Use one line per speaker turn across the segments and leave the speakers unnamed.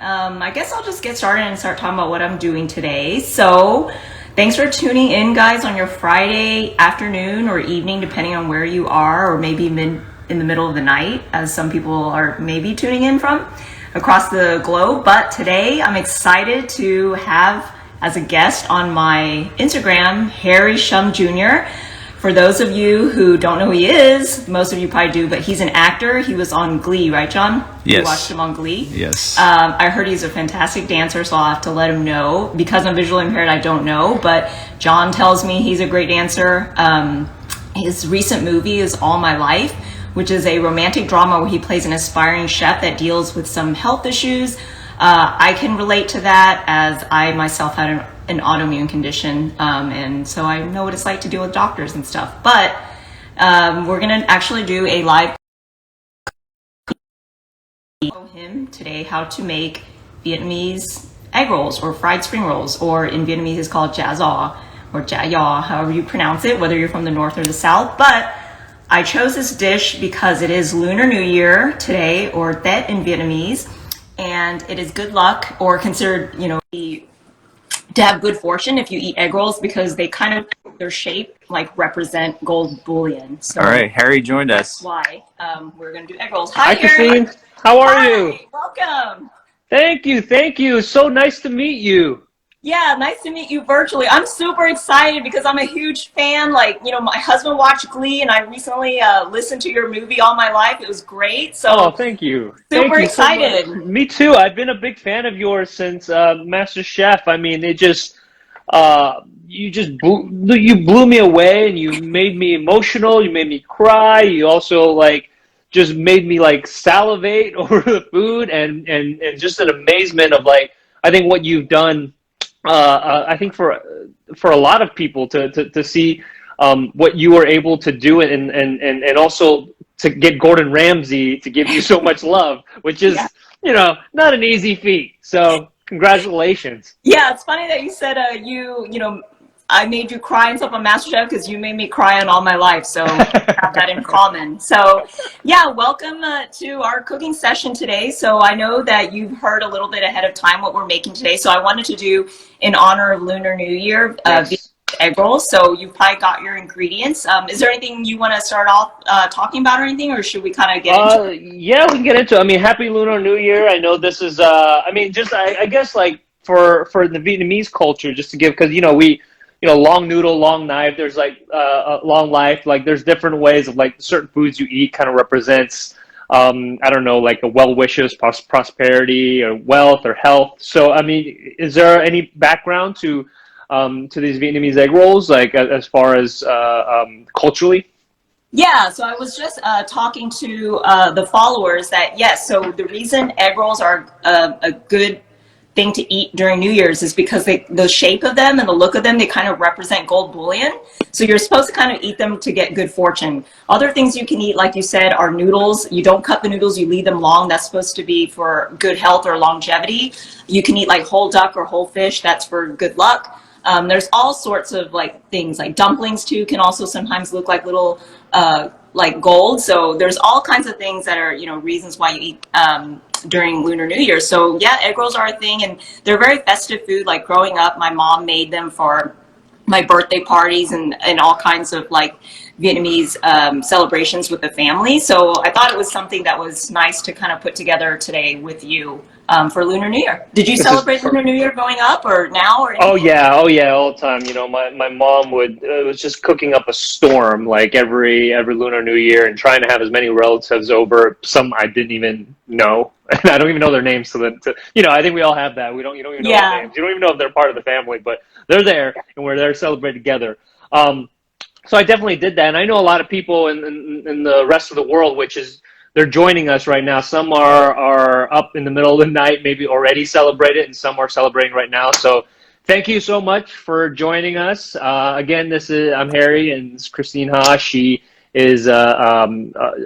I guess I'll just get started and start talking about what I'm doing today. So, thanks for tuning in, guys, on your Friday afternoon or evening, depending on where you are, or maybe in the middle of the night, as some people are maybe tuning in from across the globe. But today, I'm excited to have as a guest on my Instagram, Harry Shum Jr. For those of you who don't know who he is, most of you probably do, but he's an actor. He was on Glee, right, John?
Yes.
You watched him on Glee?
Yes.
I heard he's a fantastic dancer, so I'll have to let him know. Because I'm visually impaired, I don't know, but John tells me he's a great dancer. His recent movie is All My Life, which is a romantic drama where he plays an aspiring chef that deals with some health issues. I can relate to that, as I myself had an autoimmune condition, and so I know what it's like to deal with doctors and stuff. But we're going to actually do a live show him today how to make Vietnamese egg rolls or fried spring rolls, or in Vietnamese it's called gia giò or gia giò, however you pronounce it, whether you're from the north or the south. But I chose this dish because it is Lunar New Year today, or Tết in Vietnamese, and it is good luck, or considered, to have good fortune if you eat egg rolls, because they kind of, their shape like represent gold bullion. So
all right, Harry joined us.
that's why we're going to do egg rolls.
Hi,
Harry.
Christine. How are
Hi,
you?
welcome.
Thank you. Thank you. So nice to meet you.
Yeah, nice to meet you virtually. I'm super excited because I'm a huge fan. My husband watched Glee, and I recently listened to your movie All My Life. It was great. So
Oh, thank you.
super
Thank you
excited.
so much. Me too. I've been a big fan of yours since Master Chef. I mean, you blew me away, and you made me emotional. You made me cry. You also just made me salivate over the food, and just an amazement of I think what you've done. I think for a lot of people to see what you were able to do, and also to get Gordon Ramsay to give you so much love, which is not an easy feat. So congratulations.
Yeah, it's funny that you said I made you cry and stuff on MasterChef, because you made me cry on All My Life, so we have that in common. So yeah, welcome to our cooking session today. So I know that you've heard a little bit ahead of time what we're making today, so I wanted to do, in honor of Lunar New Year,
Yes.
egg rolls. So you've probably got your ingredients. Is there anything you want to start off talking about or anything, or should we kind of get into it?
Yeah, we can get into it. I mean, Happy Lunar New Year. I know this is, I guess for the Vietnamese culture, just to give, because, long noodle, long knife, there's a long life, there's different ways of certain foods you eat kind of represents, I don't know, a well wishes, prosperity, or wealth, or health. So, I mean, is there any background to these Vietnamese egg rolls, as far as culturally?
Yeah, so I was just talking to the followers that, yes, so the reason egg rolls are a good thing to eat during New Year's is because the shape of them and the look of them, they kind of represent gold bullion. So you're supposed to kind of eat them to get good fortune. Other things you can eat, like you said, are noodles. You don't cut the noodles, you leave them long. That's supposed to be for good health or longevity. You can eat whole duck or whole fish. That's for good luck. There's all sorts of things, like dumplings too can also sometimes look like little gold. So there's all kinds of things that are reasons why you eat during Lunar New Year. So yeah, egg rolls are a thing, and they're very festive food. Like growing up, my mom made them for my birthday parties and all kinds of Vietnamese celebrations with the family. So I thought it was something that was nice to kind of put together today with you for Lunar New Year. Did you celebrate Lunar New Year growing up, or now, or anything?
Oh yeah, all the time. My mom was just cooking up a storm every Lunar New Year, and trying to have as many relatives over. Some I didn't even know, and I don't even know their names. So that I think we all have that. You don't even know their names. You don't even know if they're part of the family, but they're there, and we're there to celebrate together. So I definitely did that, and I know a lot of people in the rest of the world, which is they're joining us right now. Some are up in the middle of the night, maybe already celebrated, and some are celebrating right now. So thank you so much for joining us. Again, I'm Harry, and this is Christine Ha. She is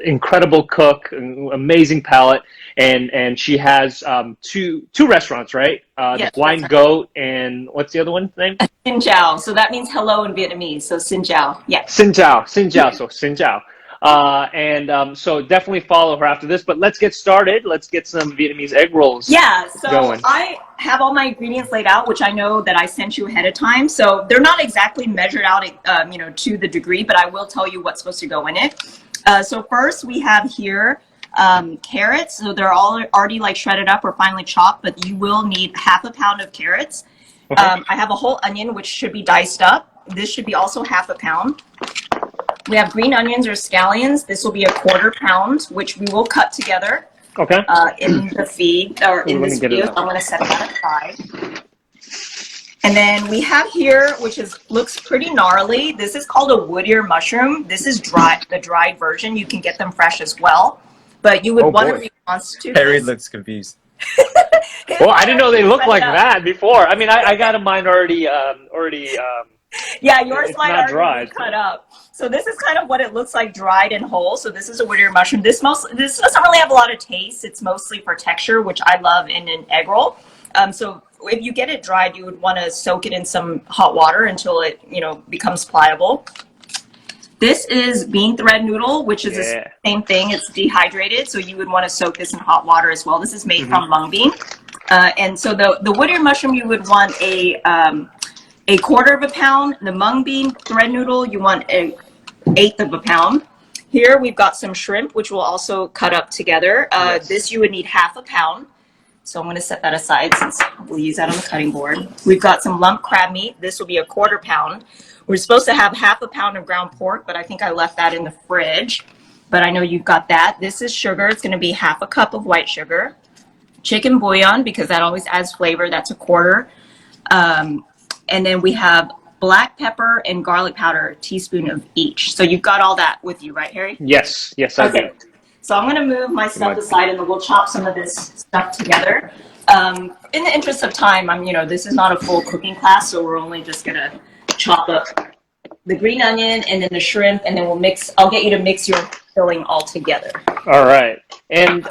incredible cook, amazing palate, and she has two restaurants, right?
Yes,
the Blind Goat, and what's the other one's name?
Xin Chào. So that means hello in Vietnamese. So Xin Chào. Yeah.
Xin Chào, Xin Chào, so Xin Chào. So definitely follow her after this. But let's get started. Let's get some Vietnamese egg rolls
Yeah, so
going.
I have all my ingredients laid out, which I know that I sent you ahead of time. So they're not exactly measured out, to the degree, but I will tell you what's supposed to go in it. So first we have here carrots. So they're all already like shredded up or finely chopped, but you will need half a pound of carrots.
Okay.
I have a whole onion, which should be diced up. This should be also half a pound. We have green onions or scallions. This will be a quarter pound, which we will cut together.
Okay.
In the feed or in this video, so I'm going to set that aside. And then we have here, which looks pretty gnarly. This is called a wood ear mushroom. This is the dried version. You can get them fresh as well, but you would want to reconstitute.
Harry looks confused.
Well, I didn't know they looked like that before. I mean, I got mine already.
Yeah, yours might already
dried,
be cut up. So this is kind of what it looks like, dried and whole. So this is a wood ear mushroom. This doesn't really have a lot of taste. It's mostly for texture, which I love in an egg roll. So if you get it dried, you would want to soak it in some hot water until it, becomes pliable. This is bean thread noodle, which is the same thing. It's dehydrated, so you would want to soak this in hot water as well. This is made from mung bean. And so the wood ear mushroom, you would want a quarter of a pound. The mung bean thread noodle, you want an eighth of a pound. Here we've got some shrimp, which we'll also cut up together. This you would need half a pound. So I'm going to set that aside since we'll use that on the cutting board. We've got some lump crab meat. This will be a quarter pound. We're supposed to have half a pound of ground pork, but I think I left that in the fridge. But I know you've got that. This is sugar. It's going to be half a cup of white sugar. Chicken bouillon, because that always adds flavor. That's a quarter. And then we have black pepper and garlic powder, a teaspoon of each. So you've got all that with you, right, Harry?
Yes, I do.
So I'm going to move my stuff aside, and then we'll chop some of this stuff together. In the interest of time, this is not a full cooking class, so we're only just going to chop up the green onion and then the shrimp, and then I'll get you to mix your filling all together.
All right. And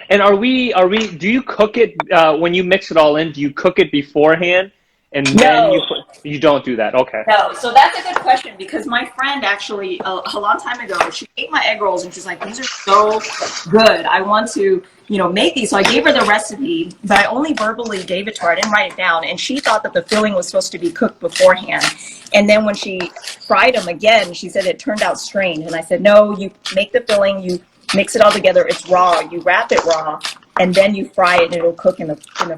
do you cook it when you mix it all in? Do you cook it beforehand? And then you don't do that. Okay.
No, so that's a good question, because my friend actually a long time ago, she ate my egg rolls and she's like, these are so good. I want to, make these. So I gave her the recipe, but I only verbally gave it to her. I didn't write it down. And she thought that the filling was supposed to be cooked beforehand. And then when she fried them again, she said it turned out strange. And I said, no, you make the filling, you mix it all together. It's raw. You wrap it raw, and then you fry it, and it'll cook in the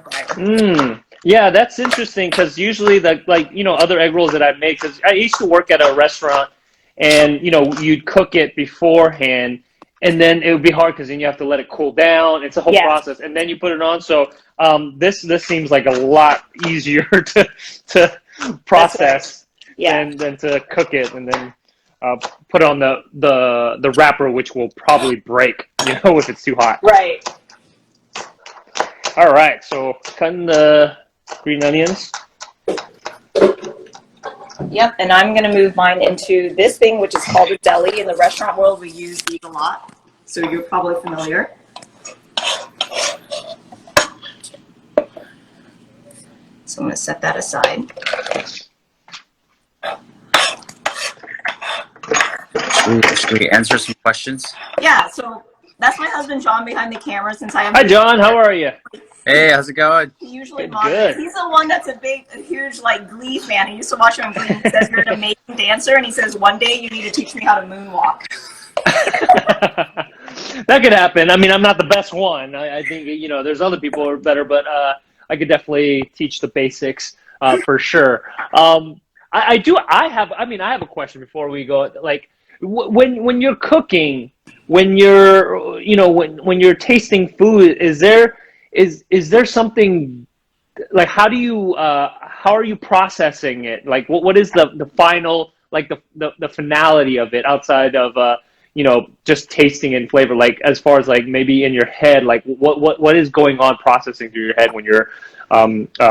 fryer.
Yeah, that's interesting, because usually other egg rolls that I make, because I used to work at a restaurant, and you'd cook it beforehand, and then it would be hard because then you have to let it cool down. It's a whole process, and then you put it on. So this seems like a lot easier to process than to cook it, and then put on the wrapper, which will probably break if it's too hot.
Right.
All right, so cutting the green onions.
Yep, and I'm going to move mine into this thing, which is called a deli. In the restaurant world, we use these a lot, so you're probably familiar. So I'm going to set that aside.
Should we answer some questions?
Yeah, so that's my husband, John, behind the camera. Since I am.
Hi, John. How are you?
Hey, how's it going?
He usually moderates. He's the one that's a huge Glee fan. He used to watch on Glee. And he says you're an amazing dancer, and he says one day you need to teach me how to moonwalk.
That could happen. I mean, I'm not the best one. I think there's other people who are better, but I could definitely teach the basics for sure. I have a question before we go. Like, when you're cooking, when you're when you're tasting food, is there something, like, how are you processing it? Like, what is the final, like the finality of it, outside of just tasting and flavor, like as far as like maybe in your head, like what is going on processing through your head when you're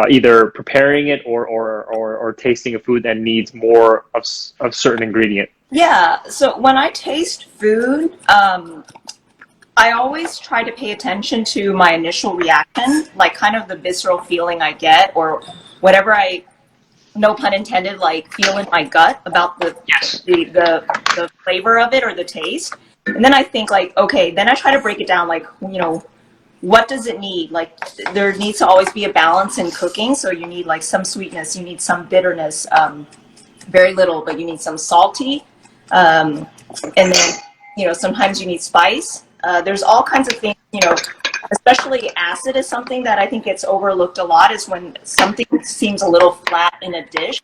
either preparing it or tasting a food that needs more of certain ingredient?
Yeah, so when I taste food, I always try to pay attention to my initial reaction, like kind of the visceral feeling I get, or whatever no pun intended, like feel in my gut about
Yes.
the flavor of it or the taste. And then I think like, okay, then I try to break it down like, what does it need? Like there needs to always be a balance in cooking. So you need like some sweetness, you need some bitterness, very little, but you need some salty. And then, sometimes you need spice. There's all kinds of things, especially acid is something that I think gets overlooked a lot is when something seems a little flat in a dish.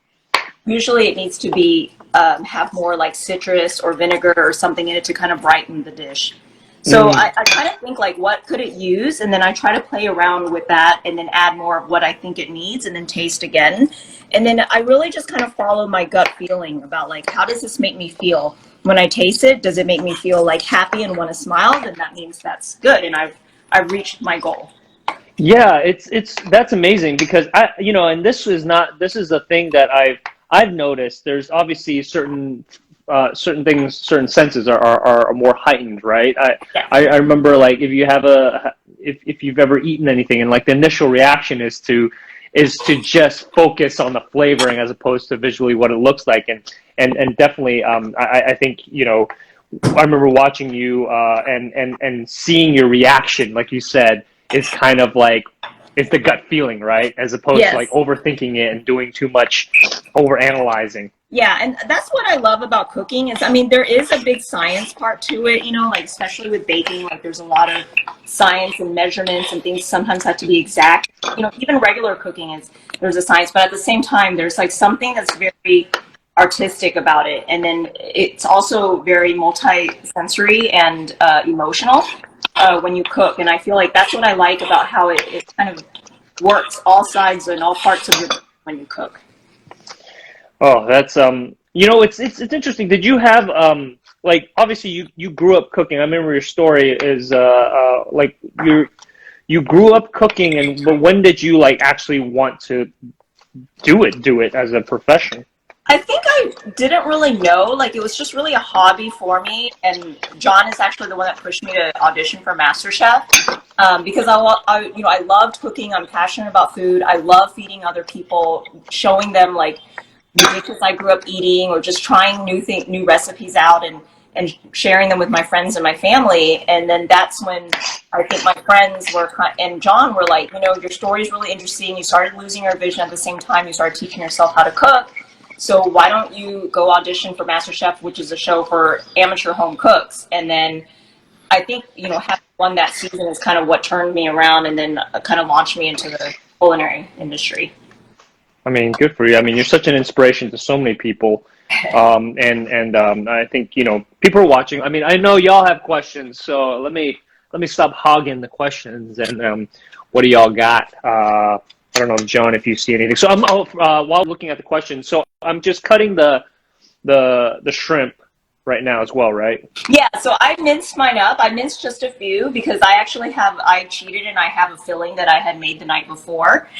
Usually it needs to be, have more like citrus or vinegar or something in it to kind of brighten the dish. So I kind of think like, what could it use? And then I try to play around with that and then add more of what I think it needs and then taste again. And then I really just kind of follow my gut feeling about like, how does this make me feel? When I taste it, does it make me feel like happy and want to smile? Then that means that's good. And I've reached my goal.
Yeah, that's amazing because and this is a thing that I've noticed. There's obviously certain things, certain senses are more heightened, right? I remember like if you've ever eaten anything and like the initial reaction is to just focus on the flavoring as opposed to visually what it looks like, and definitely I think I remember watching you and seeing your reaction, like you said, is kind of like it's the gut feeling, right? As opposed to like overthinking it and doing too much over analyzing.
Yeah, and that's what I love about cooking is, I mean, there is a big science part to it, like especially with baking, like there's a lot of science and measurements and things sometimes have to be exact. Even regular cooking there's a science, but at the same time, there's like something that's very artistic about it. And then it's also very multi-sensory and emotional when you cook. And I feel like that's what I like about how it kind of works all sides and all parts of your when you cook.
Oh, that's it's interesting. Did you have like obviously you grew up cooking. I remember your story is like you grew up cooking, but when did you like actually want to do it as a profession?
I think I didn't really know. Like it was just really a hobby for me. And John is actually the one that pushed me to audition for MasterChef because I loved cooking. I'm passionate about food. I love feeding other people, showing them like the dishes I grew up eating, or just trying new recipes out and sharing them with my friends and my family. And then that's when I think my friends and John were like, your story is really interesting. You started losing your vision at the same time. You started teaching yourself how to cook. So why don't you go audition for MasterChef, which is a show for amateur home cooks? And then I think, having won that season is kind of what turned me around and then kind of launched me into the culinary industry.
I mean, good for you. I mean, you're such an inspiration to so many people. And I think, people are watching. I mean, I know y'all have questions, so let me stop hogging the questions. And what do y'all got? I don't know, John, if you see anything. So while looking at the questions, so I'm just cutting the shrimp right now as well, right?
Yeah, so I minced mine up. I minced just a few because I cheated and I have a filling that I had made the night before.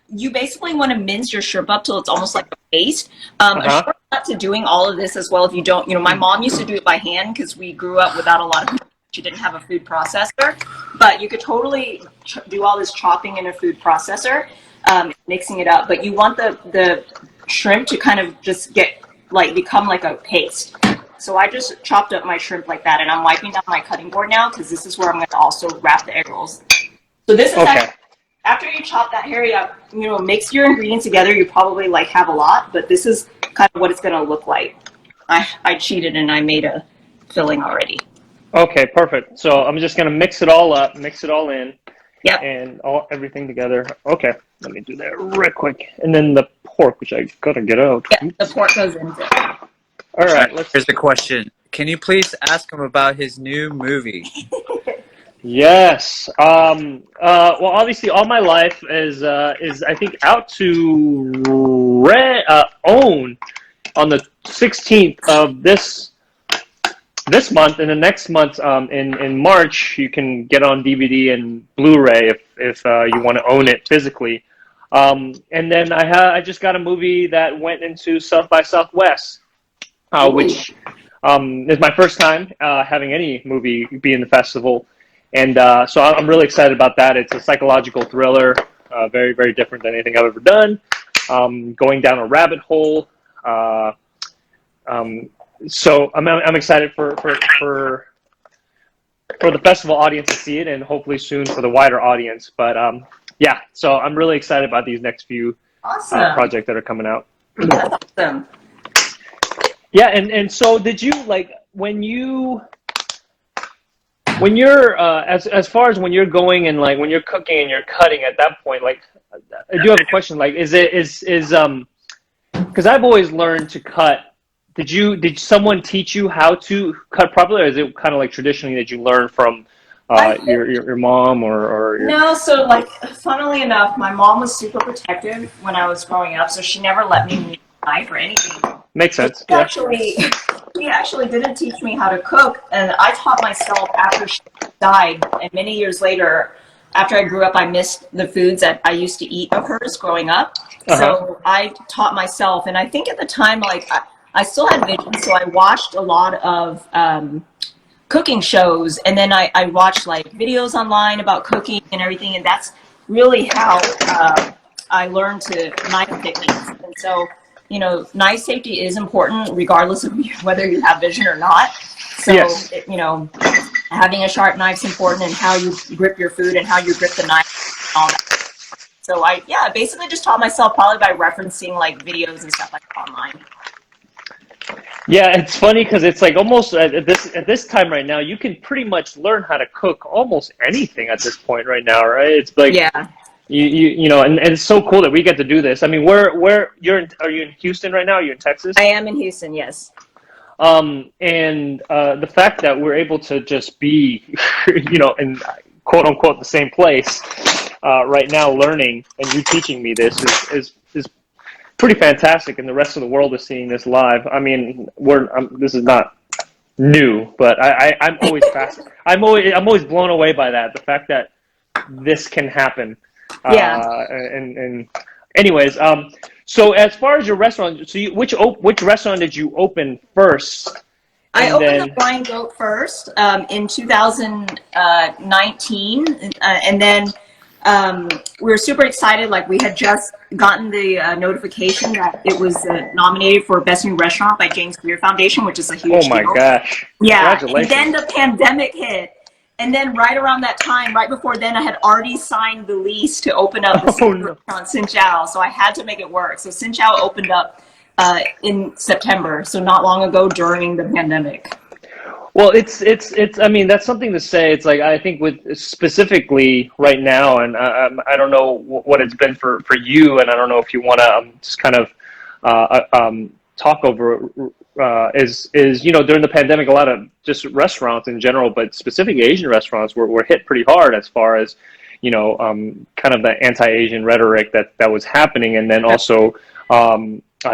You basically want to mince your shrimp up till it's almost like a paste. A shortcut to doing all of this as well, if you don't, my mom used to do it by hand because we grew up without a lot of, she didn't have a food processor, but you could totally do all this chopping in a food processor, mixing it up. But you want the shrimp to kind of just become like a paste. So I just chopped up my shrimp like that, and I'm wiping down my cutting board now because this is where I'm going to also wrap the egg rolls. So this is after you chop that area up, mix your ingredients together. You probably have a lot, but this is kind of what it's going to look like. I cheated and I made a filling already.
Okay, perfect. So I'm just going to mix it all up, mix it all in.
Yep.
And everything together. Okay, let me do that real quick. And then the pork, which I gotta get out.
Yeah, the pork goes into it.
All right,
here's the question. Can you please ask him about his new movie?
Yes. Well, obviously, All My Life is I think out to own on the 16th of this month, and the next month in March you can get on DVD and Blu-ray if you want to own it physically. And then I just got a movie that went into South by Southwest, which is my first time having any movie be in the festival. And so I'm really excited about that. It's a psychological thriller, very, very different than anything I've ever done. going down a rabbit hole. So I'm excited for the festival audience to see it, and hopefully soon for the wider audience. But yeah, so I'm really excited about these next few projects that are coming out.
That's awesome.
Yeah, and so did you like when you're as far as when you're going and like when you're cooking and you're cutting at that point, like I do have a question, like is because I've always learned to cut. Did someone teach you how to cut properly, or is it kind of like traditionally that you learn from your mom or your...
No, so like, funnily enough, my mom was super protective when I was growing up, so she never let me use a knife or anything.
Makes sense.
She
Yeah.
actually didn't teach me how to cook, and I taught myself after she died. And many years later, after I grew up, I missed the foods that I used to eat of hers growing up. So I taught myself, and I think at the time, like I still had vision, so I watched a lot of cooking shows, and then I watched like videos online about cooking and everything, and that's really how I learned to knife techniques. And so, you know, knife safety is important regardless of whether you have vision or not. So,
Yes.
you know, having a sharp knife is important, and how you grip your food and how you grip the knife and all that. So I basically just taught myself probably by referencing like videos and stuff like that online.
Yeah, it's funny because it's like almost at this time right now, you can pretty much learn how to cook almost anything at this point right now, right? It's like
Yeah.
you know, and it's so cool that we get to do this. I mean, where are you in Houston right now? Are you in Texas?
I am in Houston, yes.
And the fact that we're able to just be, you know, in quote unquote the same place right now, learning, and you teaching me this is pretty fantastic, and the rest of the world is seeing this live. I mean, this is not new, but I'm always I'm always blown away by that. The fact that this can happen.
Yeah.
And anyways, so as far as your restaurant, so which restaurant did you open first?
I opened up Blind Goat first in 2019, and then we were super excited. Like, we had just gotten the notification that it was nominated for Best New Restaurant by James Beard Foundation, which is a huge
Oh my
deal.
gosh!
Yeah,
Congratulations.
and then the pandemic hit. And then right around that time, right before then, I had already signed the lease to open up the restaurant, Sin Chow. So I had to make it work. So Sin Chow opened up in September, so not long ago during the pandemic.
Well, it's. I mean, that's something to say. It's like, I think with specifically right now, and I don't know what it's been for you, and I don't know if you want to just kind of talk over is you know, during the pandemic, a lot of just restaurants in general, but specifically Asian restaurants were hit pretty hard as far as, you know, kind of the anti-Asian rhetoric that was happening, and then also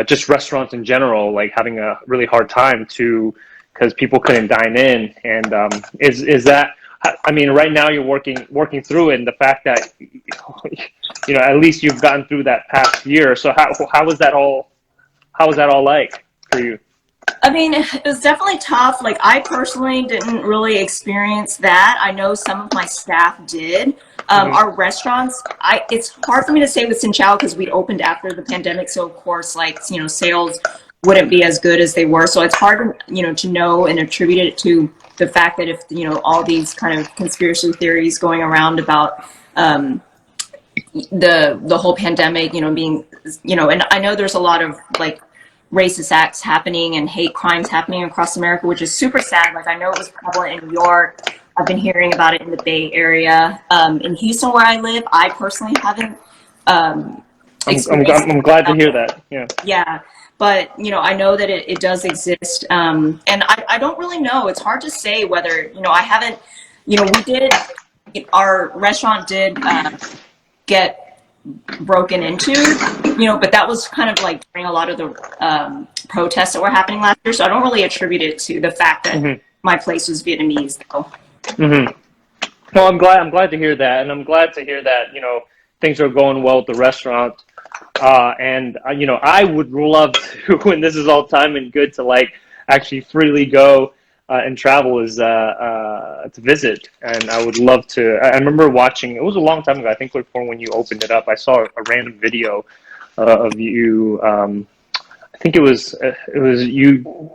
just restaurants in general, like having a really hard time because people couldn't dine in. And is that, I mean, right now you're working through it, and the fact that, you know, at least you've gotten through that past year. So how was that all like for you?
I mean, it was definitely tough. Like, I personally didn't really experience that. I know some of my staff did. Our restaurants, it's hard for me to say with Sin Chow because we opened after the pandemic. So of course, like, you know, sales wouldn't be as good as they were. So it's hard, you know, to know and attribute it to the fact that if, you know, all these kind of conspiracy theories going around about the whole pandemic, you know, being, you know, and I know there's a lot of like racist acts happening and hate crimes happening across America, which is super sad. Like, I know it was prevalent in New York. I've been hearing about it in the Bay Area. In Houston, where I live, I personally haven't experienced
I'm glad to hear that. Yeah.
Yeah. But, you know, I know that it does exist. And I don't really know. It's hard to say whether, you know, I haven't, you know, our restaurant did get broken into, you know, but that was kind of like during a lot of the protests that were happening last year. So I don't really attribute it to the fact that my place was Vietnamese, though.
Well, I'm glad to hear that, and I'm glad to hear that, you know, things are going well at the restaurant. And you know, I would love to, when this is all time and good, to like actually freely go and travel is to visit. And I would love to. I remember watching. It was a long time ago. I think before when you opened it up, I saw a random video of you. I think it was you.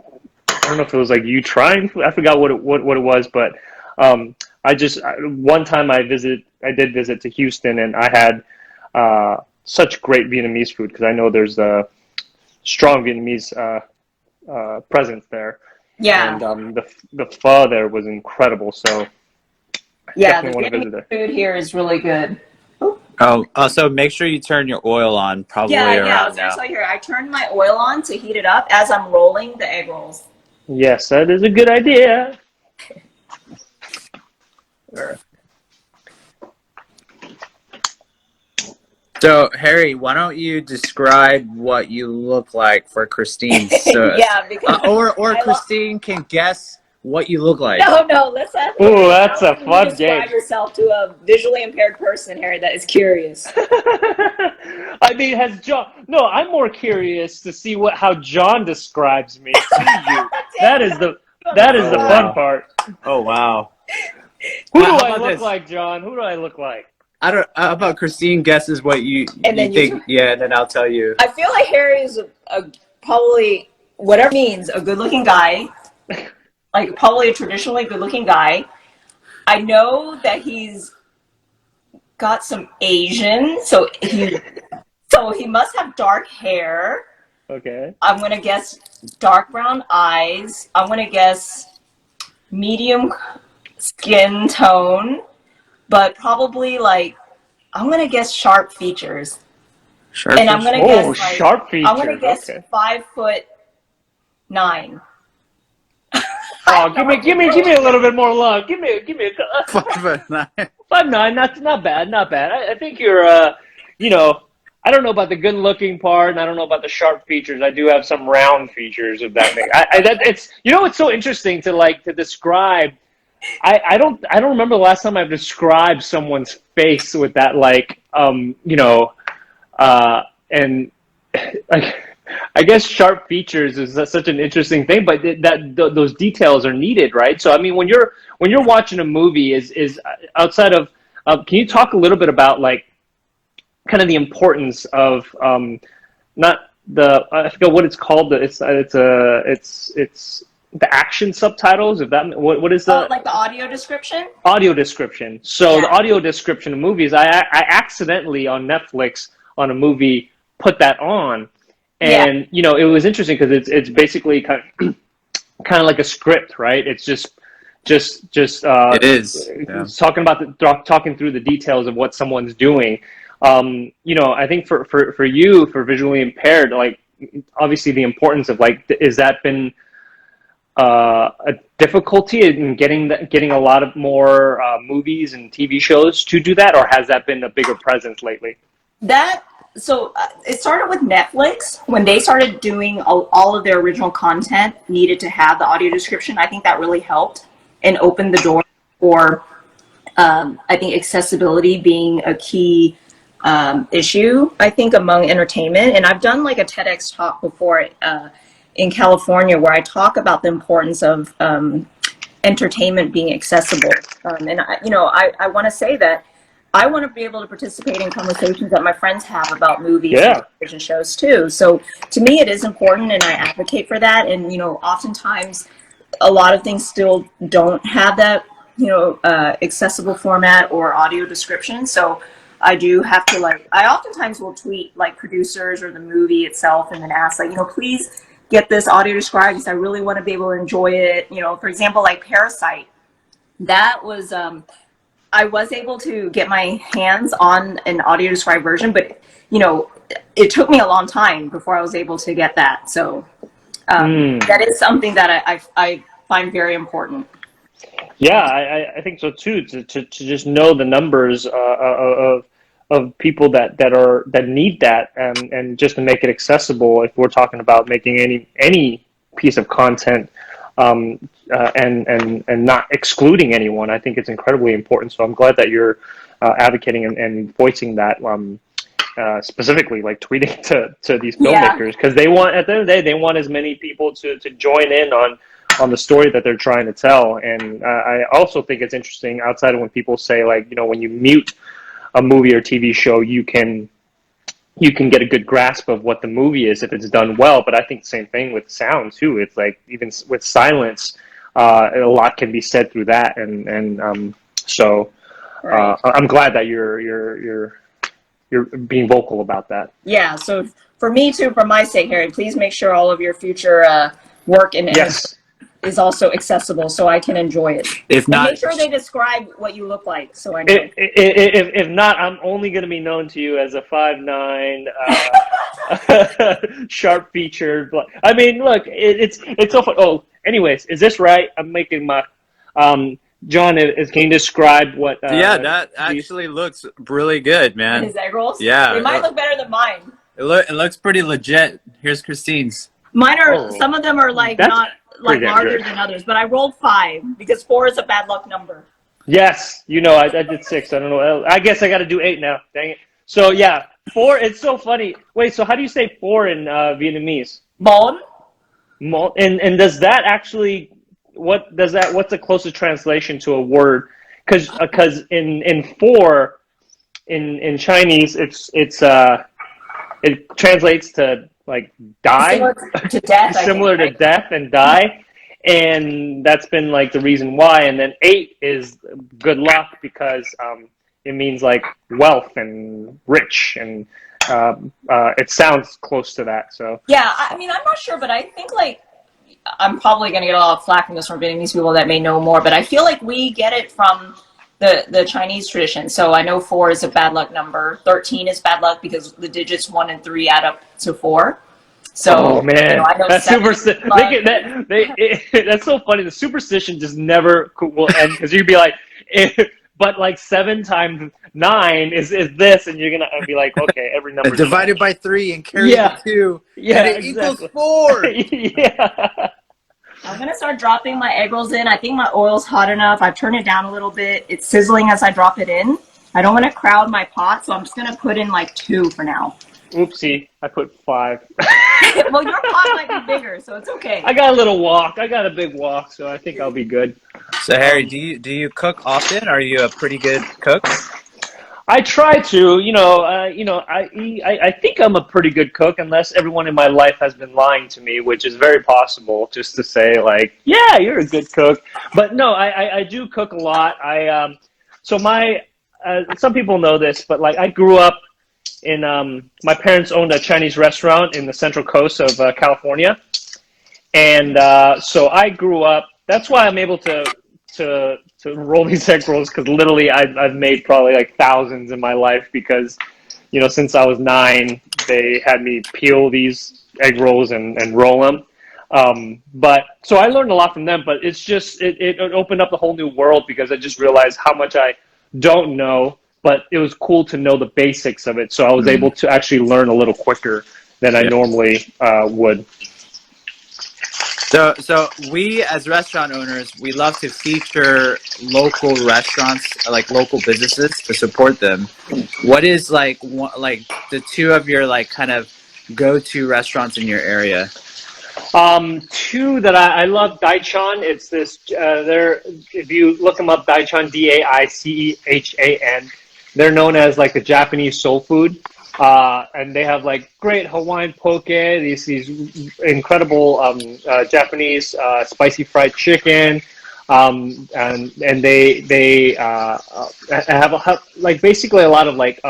I don't know if it was like you trying. I forgot what it was, but one time I did visit to Houston, and I had such great Vietnamese food because I know there's a strong Vietnamese presence there,
Yeah.
and the pho there was incredible. So
Yeah, the
definitely want to visit
Vietnamese
there.
food here is really good. Oh,
Oh, also make sure you turn your oil on probably
yeah, I was
around
gonna
now.
tell you here. I turned my oil on to heat it up as I'm rolling the egg rolls.
Yes, that is a good idea.
So, Harry, why don't you describe what you look like for Christine? So,
Yeah, because
or
I love.
Christine can guess what you look like.
No, let's have
Ooh,
Harry.
that's
How
a
can you
fun game.
describe yourself to a visually impaired person, Harry, that is curious?
I mean, has John? No, I'm more curious to see how John describes me to you.
Dang,
That is
Oh
the fun
wow!
part.
Oh wow!
Who do
How
I
about
look
this?
like, John? Who do I look like?
I don't. How about Christine guesses what you
And then
think? Yeah, and then I'll tell you.
I feel like Harry is probably whatever means a good-looking guy, like probably a traditionally good-looking guy. I know that he's got some Asian, so he must have dark hair.
Okay.
I'm gonna guess dark brown eyes. I'm gonna guess medium skin tone, but probably like I'm gonna guess sharp features.
Sharp
And I'm
fish.
gonna
Oh,
guess like
sharp
I'm gonna
features.
guess
Okay.
5'9".
Oh, give me a little bit more love. Give me a
5'9".
5'9". Not bad, not bad. I think you're I don't know about the good looking part, and I don't know about the sharp features. I do have some round features of that thing. It's it's so interesting to describe. I don't remember the last time I've described someone's face with that and like I guess sharp features is such an interesting thing, but those details are needed, right? So I mean, when you're watching a movie, is outside of can you talk a little bit about like kind of the importance of not the I forget what it's called. It's the action subtitles. If that what is the
like the audio description?
audio description? So the
Yeah.
audio description of movies, I accidentally on Netflix on a movie put that on,
Yeah.
and it was interesting because it's basically kind of like a script, right? It's just
It is. Yeah.
talking about talking through the details of what someone's doing. I think for you, for visually impaired, like obviously the importance of like, is that been a difficulty in getting a lot of more movies and TV shows to do that, or has that been a bigger presence lately?
It started with Netflix when they started doing all of their original content needed to have the audio description. I think that really helped and opened the door for I think accessibility being a key issue, I think, among entertainment. And I've done like a TEDx talk before in California where I talk about the importance of entertainment being accessible. I want to say that I want to be able to participate in conversations that my friends have about movies and
Yeah.
television shows too. So to me, it is important, and I advocate for that. And oftentimes, a lot of things still don't have that accessible format or audio description. So I do have to I oftentimes will tweet like producers or the movie itself and then ask please get this audio described because I really want to be able to enjoy it. For example, like Parasite, that was I was able to get my hands on an audio described version, but it took me a long time before I was able to get that. So that is something that I find very important.
Yeah, I think so too. To just know the numbers of people that need that, and just to make it accessible. If we're talking about making any piece of content, and not excluding anyone, I think it's incredibly important. So I'm glad that you're advocating and voicing that. Specifically, like tweeting to these
Yeah.
filmmakers, because they want, at the end of the day, they want as many people to join in on the story that they're trying to tell. And I also think it's interesting, outside of when people say, like, when you mute a movie or TV show, you can you can get a good grasp of what the movie is if it's done well. But I think the same thing with sound too. It's like even with silence, a lot can be said through that, and so
Right.
I'm glad that you're being vocal about that.
Yeah. So for me too, for my sake, Harry, please make sure all of your future work and
Yes.
is also accessible so I can enjoy it.
If
And
not,
make sure they describe what you look like so I know.
If not, I'm only going to be known to you as a 5'9", sharp featured. I mean, look, it's so fun. Oh, anyways, is this right? I'm making my. John, can you describe what?
yeah, that actually looks really good, man.
His egg rolls?
Yeah,
They might look better than mine.
It looks pretty legit. Here's Christine's.
Mine are, some of them are like
That's
not like
pretty
larger
good.
than others, but I rolled 5 because 4 is a bad luck number.
Yes, I did 6. I don't know. I guess I got to do 8 now. Dang it. So yeah, 4. It's so funny. Wait, so how do you say 4 in Vietnamese?
Bon?
And does that actually? What's the closest translation to a word? Because in 4 in Chinese it translates to like die,
Similar to death.
similar to death and die, and that's been like the reason why. And then 8 is good luck because it means like wealth and rich, and it sounds close to that. So
Yeah, I mean, I'm not sure, but I think like I'm probably going to get a lot of flack from this from Vietnamese people that may know more, but I feel like we get it from the Chinese tradition. So I know 4 is a bad luck number. 13 is bad luck because the digits 1 and 3 add up to 4. So,
oh man,
I know
that's that's so funny. The superstition just never will end because you'd be like, but like 7 times 9 is this, and you're gonna be like, okay, every number
Divided by 3 and carry the 2.
Yeah,
and it equals 4.
Yeah.
I'm going to start dropping my egg rolls in. I think my oil's hot enough. I've turned it down a little bit. It's sizzling as I drop it in. I don't want to crowd my pot, so I'm just going to put in like 2 for now.
Oopsie, I put 5.
Well, your pot might be bigger, so it's okay.
I got a little walk. I got a big walk, so I think I'll be good.
So Harry, do you cook often? Are you a pretty good cook?
I try to, I think I'm a pretty good cook, unless everyone in my life has been lying to me, which is very possible. Just to say, like, yeah, you're a good cook, but no, I do cook a lot. So some people know this, but like I grew up in my parents owned a Chinese restaurant in the Central Coast of California, and so I grew up. That's why I'm able to roll these egg rolls, because literally I've made probably like thousands in my life, because since I was 9 they had me peel these egg rolls and roll them, but so I learned a lot from them, but it's just it opened up a whole new world, because I just realized how much I don't know, but it was cool to know the basics of it, so I was able to actually learn a little quicker than I normally would.
So we as restaurant owners, we love to feature local restaurants, like local businesses, to support them. What is like the 2 of your like kind of go-to restaurants in your area?
2 that I love, Daichan. It's this. If you look them up, Daichan, Daichan. They're known as like the Japanese soul food. And they have like great Hawaiian poke, these incredible Japanese spicy fried chicken, and they have like basically a lot of like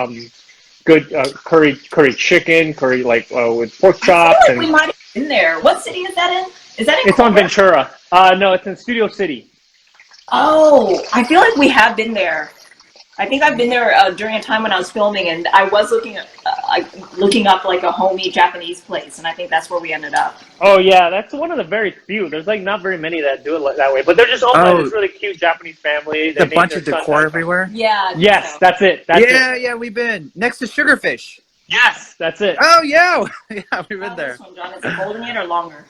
good curry chicken, curry like with pork chops.
I feel like we might have been there. What city is that in? Is that in?
It's on Ventura. No, it's in Studio City.
Oh, I feel like we have been there. I think I've been there during a time when I was filming, and I was looking up like a homey Japanese place, and I think that's where we ended up.
Oh yeah, that's one of the very few. There's like not very many that do it that way, but they're just all by this really cute Japanese family.
A bunch of decor everywhere.
Yeah.
Yes, that's it.
Yeah, we've been next to Sugarfish.
Yes, that's it.
Oh yeah, yeah, we've been there.
This one, John, is it golden yet or longer?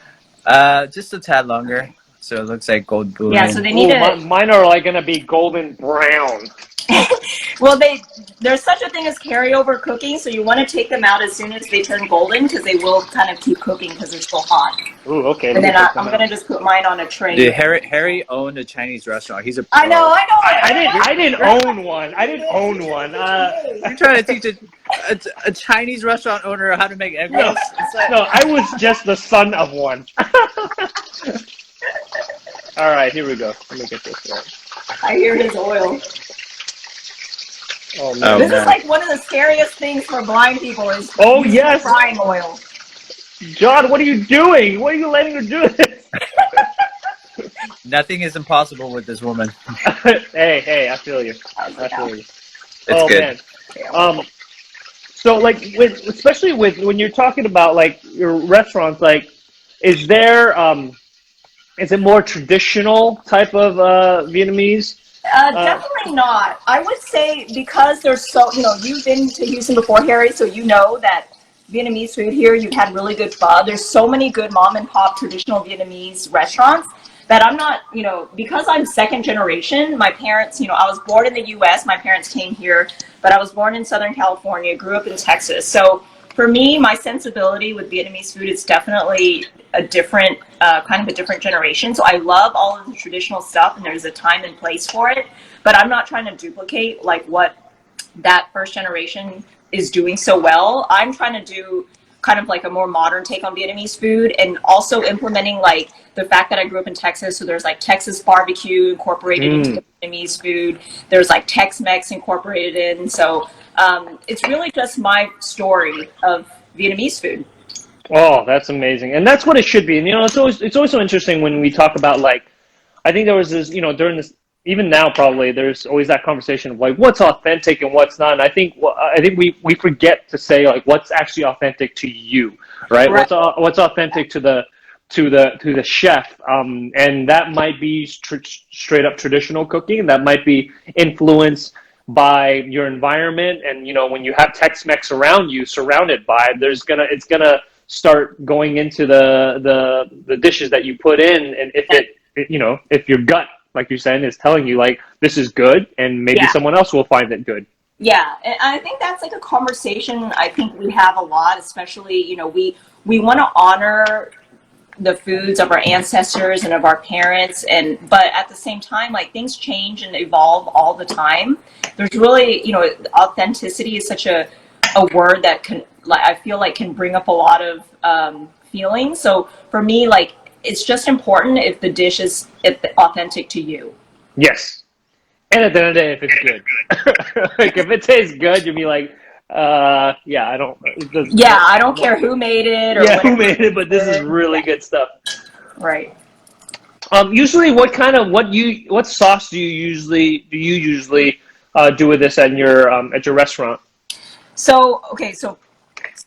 Just a tad longer. So it looks like gold blue.
Yeah, so they need
mine are like gonna be golden brown.
Well, there's such a thing as carryover cooking, so you want to take them out as soon as they turn golden, because they will kind of keep cooking because they're still hot.
Ooh, okay.
And then I'm gonna just put mine on a tray.
Dude, Harry owned a Chinese restaurant. He's a pro.
I know.
I didn't own one. You're
You're trying to teach it. a Chinese restaurant owner how to make egg rolls? It's like,
No, I was just the son of one. All right, here we go. Let me get this right.
I hear his oil.
Oh
Oh,
man.
This
man.
is like one of the scariest things for blind people is
Oh,
using
yes.
frying oil.
John, what are you doing? What are you letting her do this?
Nothing is impossible with this woman.
Hey, I feel you. I feel you.
It's
Oh
good.
man. So like especially when you're talking about like your restaurants, like is there is it more traditional type of Vietnamese?
Definitely not. I would say because there's so, you've been to Houston before, Harry, so you know that Vietnamese food here, you've had really good pho. There's so many good mom and pop traditional Vietnamese restaurants that I'm not, because I'm second generation, my parents, I was born in the US, my parents came here, but I was born in Southern California, grew up in Texas. So for me, my sensibility with Vietnamese food is definitely a different, kind of a different generation. So I love all of the traditional stuff and there's a time and place for it, but I'm not trying to duplicate like what that first generation is doing so well. I'm trying to do kind of like a more modern take on Vietnamese food and also implementing like the fact that I grew up in Texas. So there's like Texas barbecue incorporated into the Vietnamese food. There's like Tex-Mex incorporated in. So it's really just my story of Vietnamese food.
Oh, that's amazing, and that's what it should be. And it's always so interesting when we talk about like, I think there was this, during this, even now probably there's always that conversation of like what's authentic and what's not. And I think we forget to say like what's actually authentic to you, right?
Right.
What's authentic to the chef, and that might be straight up traditional cooking, and that might be influenced by your environment. And when you have Tex-Mex around you, surrounded by, it's gonna start going into the dishes that you put in, and if your gut, like you're saying, is telling you like this is good, and maybe someone else will find it good.
Yeah, and I think that's like a conversation I think we have a lot, especially, we want to honor the foods of our ancestors and of our parents, but at the same time, like things change and evolve all the time. There's really, authenticity is such a word that can, like, I feel like can bring up a lot of feelings. So for me, like, it's just important if the dish is authentic to you.
Yes. And at the end of the day, if it's good, like if it tastes good, you'll be like, yeah, I don't.
I don't care who made it or
who made it, but this is really good stuff.
Right.
Usually, what sauce do you usually do with this at your restaurant?
So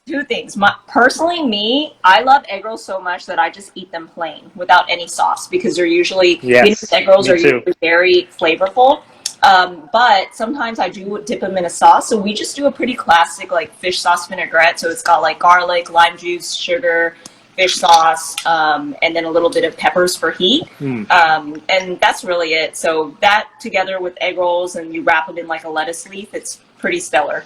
two things. Personally, I love egg rolls so much that I just eat them plain without any sauce because they're usually Vietnamese egg rolls are usually very flavorful. But sometimes I do dip them in a sauce. So we just do a pretty classic like fish sauce vinaigrette. So it's got like garlic, lime juice, sugar, fish sauce, and then a little bit of peppers for heat. And that's really it. So that together with egg rolls and you wrap them in like a lettuce leaf, it's pretty stellar.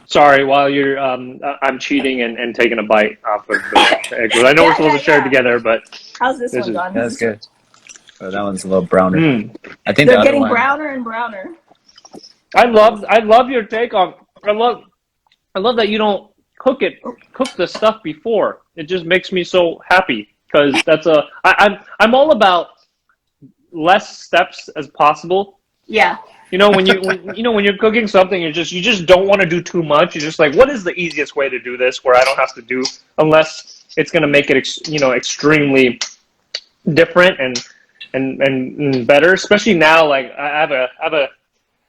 Sorry, while you're, I'm cheating and taking a bite off of the egg roll. I know we're supposed to share it together, but
how's this one, John?
That's good. Oh, that one's a little browner. I think
they're getting browner and browner.
I love your take on. I love that you don't cook the stuff before. It just makes me so happy because I'm all about less steps as possible.
Yeah.
When you're cooking something, you just don't want to do too much. You're just like, what is the easiest way to do this where I don't have to do, unless it's going to make it extremely different and better. Especially now, like I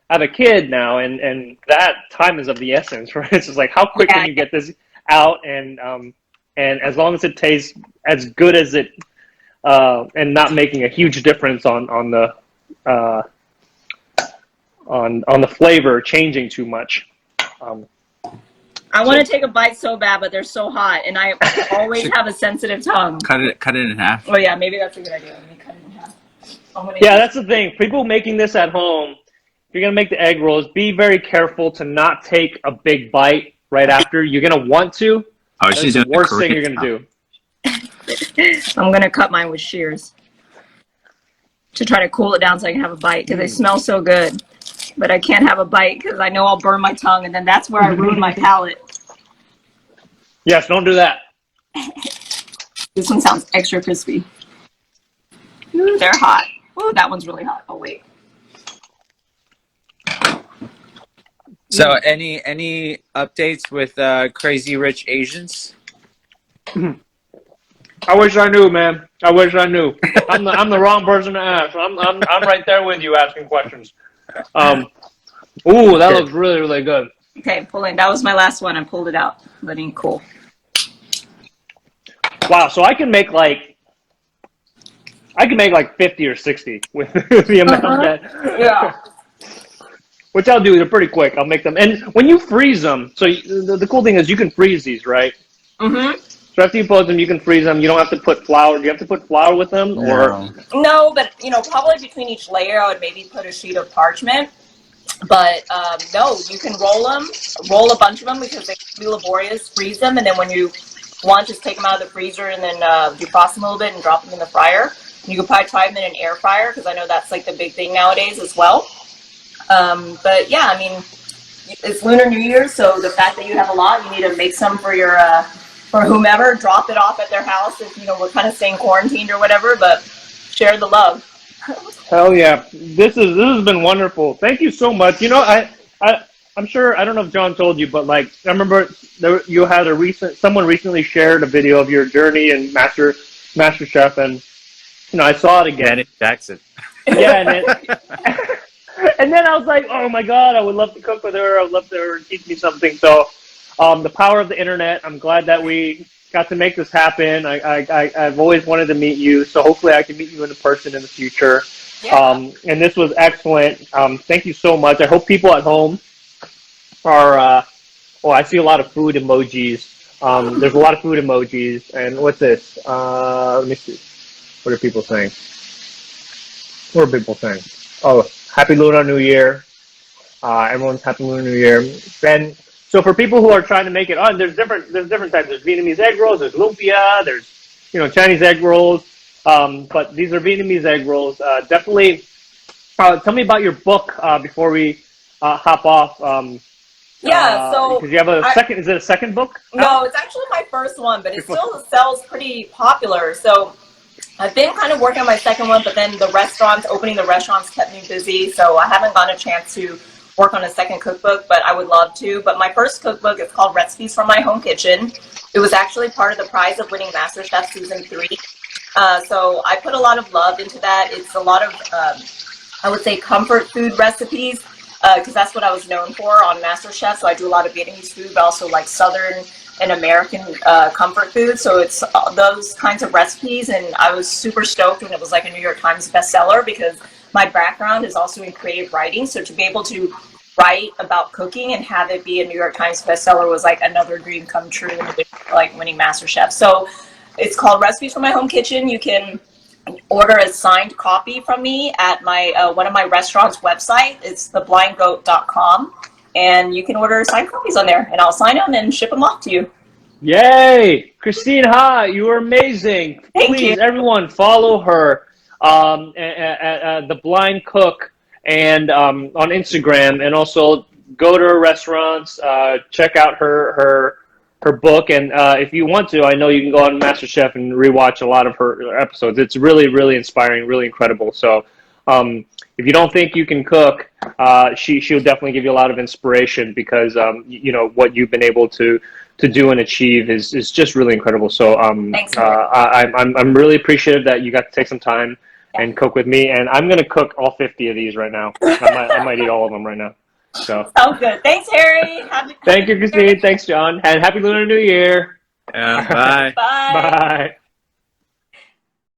have a kid now, and that time is of the essence, right? It's just like how quick can you get this out, and as long as it tastes as good as it, and not making a huge difference on the flavor changing too much.
I want to take a bite so bad, but they're so hot, and I always have a sensitive tongue.
Cut it in half.
Oh yeah, maybe that's a good idea. Let me cut it in half.
That's the thing. People making this at home, if you're gonna make the egg rolls, be very careful to not take a big bite right after. You're gonna want to.
Oh,
that's the worst thing you're gonna do.
I'm gonna cut mine with shears to try to cool it down so I can have a bite because they smell so good. but I can't have a bite because I know I'll burn my tongue, and then that's where I ruin my palate.
Yes, don't do that.
This one sounds extra crispy. Ooh, they're hot. Ooh, that one's really hot. Oh, wait.
So any updates with Crazy Rich Asians?
I wish I knew, man. I wish I knew. I'm the wrong person to ask. I'm right there with you asking questions. Ooh, that looks really, really good.
Okay, pulling. That was my last one. I pulled it out. Letting cool.
Wow, so I can make like 50 or 60 with the amount that.
Yeah.
Which I'll do. They're pretty quick. I'll make them. And when you freeze them, so the cool thing is you can freeze these, right?
Mm-hmm.
So after you put them, you can freeze them. You don't have to put flour. Do you have to put flour with them? Or
No, but probably between each layer, I would maybe put a sheet of parchment. But no, you can roll a bunch of them because they can be laborious. Freeze them, and then when you want, just take them out of the freezer and then defrost them a little bit and drop them in the fryer. You could probably try them in an air fryer because I know that's like the big thing nowadays as well. But yeah, I mean, it's Lunar New Year, so the fact that you have a lot, you need to make some for your for whomever. Drop it off at their house if we're kind of staying quarantined or whatever. But share the love.
Hell yeah, this has been wonderful. Thank you so much. I'm sure, I don't know if John told you, but like I remember you had someone recently shared a video of your journey in Master Chef, and I saw it again.
Janet Jackson.
Yeah, and then I was like, oh my god, I would love to cook with her. I would love her to teach me something. So, the power of the internet. I'm glad that we got to make this happen. I've always wanted to meet you, so hopefully I can meet you in person in the future.
Yeah.
And this was excellent. Thank you so much. I hope people at home are. I see a lot of food emojis. There's a lot of food emojis. And what's this? Let me see. What are people saying? What are people saying? Oh, Happy Lunar New Year. Everyone's Happy Lunar New Year. And so for people who are trying to make it, there's different types. There's Vietnamese egg rolls. There's lumpia. There's Chinese egg rolls. But these are Vietnamese egg rolls. Definitely. Tell me about your book before we hop off.
So
because you have a second. Is it a second book?
No, it's actually my first one, but it still sells pretty popular. So I've been kind of working on my second one, but then opening the restaurants kept me busy, so I haven't gotten a chance to work on a second cookbook, but I would love to. But my first cookbook is called Recipes from My Home Kitchen. It was actually part of the prize of winning MasterChef Season 3. So I put a lot of love into that. It's a lot of, I would say, comfort food recipes, because that's what I was known for on MasterChef. So I do a lot of Vietnamese food, but also like Southern and American comfort food. So it's those kinds of recipes, and I was super stoked when it was like a New York Times bestseller because my background is also in creative writing. So to be able to write about cooking and have it be a New York Times bestseller was like another dream come true, like winning MasterChef. So it's called Recipes from My Home Kitchen. You can order a signed copy from me at my one of my restaurants' website. It's theblindgoat.com. And you can order signed copies on there, and I'll sign them and ship them off to you.
Yay! Christine Ha, you are amazing. Please, everyone, follow her at The Blind Cook and on Instagram, and also go to her restaurants, check out her book, and if you want to, I know you can go on MasterChef and rewatch a lot of her episodes. It's really, really inspiring, really incredible. So if you don't think you can cook, she'll definitely give you a lot of inspiration because what you've been able to do and achieve is just really incredible. So
Thanks,
I'm really appreciative that you got to take some time and cook with me, and I'm gonna cook all 50 of these right now. I might eat all of them right now. So
sounds good. Thanks, Harry.
Thank you, Christine. Thanks, John, and Happy Lunar New Year.
Bye.
Bye.
Bye.